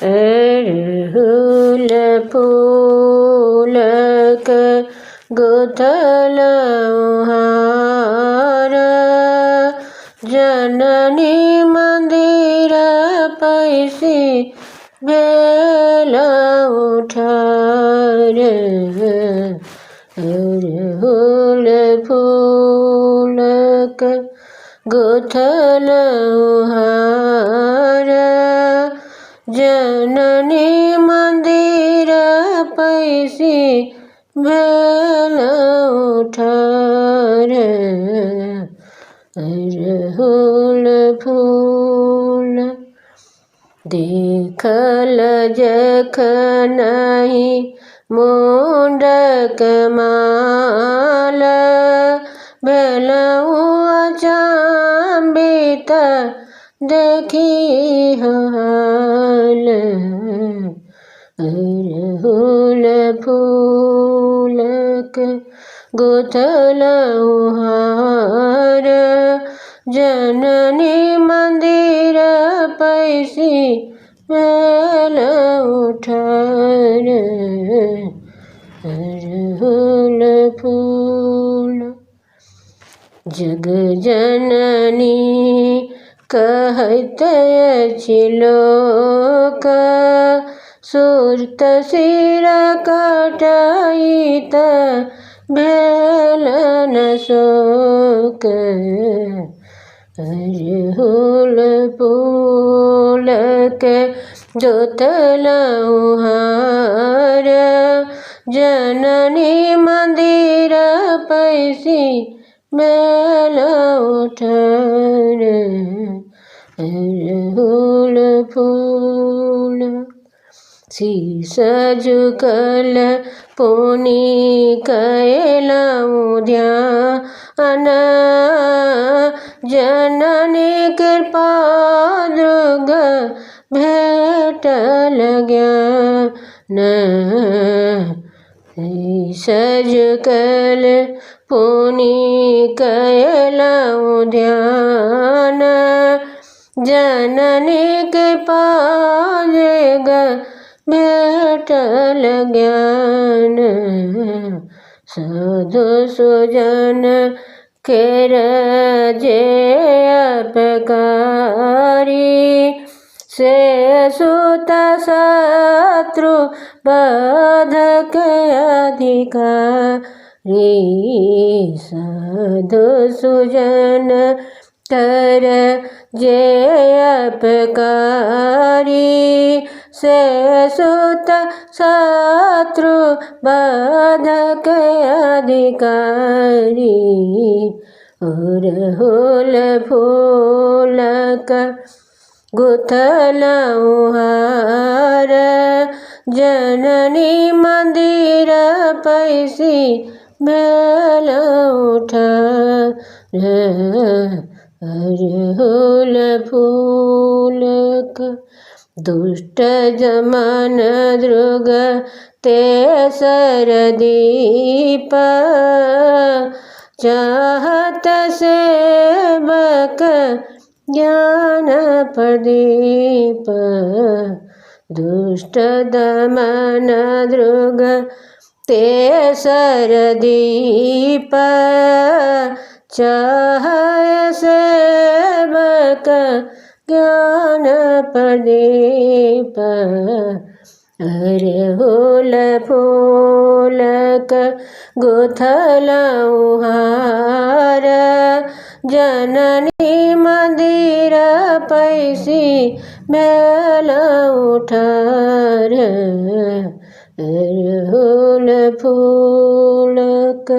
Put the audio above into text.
अरहुल फूलक गुथलौ हार जननी मंदिर पैसी भेलौ ठार अरहुल फूलक गुथलौ हार जननी मंदिर पैसी भेलौ ठार अरहुल फूल देखल जखनहि मुंडक माल भेलौ अचंभित देखी हाल अरहुल फूलक गुथलौ हार जननी मंदिर पैसी भेलौ ठार अरहुल फूल जग जननी कहैत अछि लोक सुरत सिर कटाई त भेल न शोक अरहुल फूलक गुथलौ हार जननी मंदिर पैसी भेलौ ठार अरहुल फूल शीश झुकल पुनि कयलौ ध्यान जननी कृपा दृग भेटल ज्ञान शीश झुकल पुनि कयलौ ध्यान जननी कृपा दृग भेटल ज्ञान साधु सुजन केर जे अपकारी से सुत शत्रु बाधक अधिकारी साधु सुजन कर जे अपकारी से सुत शत्रु बाधक अधिकारी अरहुल फूलक गुथलौ हार जननी मंदिर पैसी भेलौ ठार अरहुल फूलक दुष्ट जमन दृग तेसर दीप चाहत सेवक ज्ञान प्रदीप दुष्ट दमन दृग तेसर दीप चाहय सेवक ज्ञान प्रदीप अरहुल फूलक गुथलौ हार जननी मंदिर पैसी भेलौ ठार अरहुल फूलक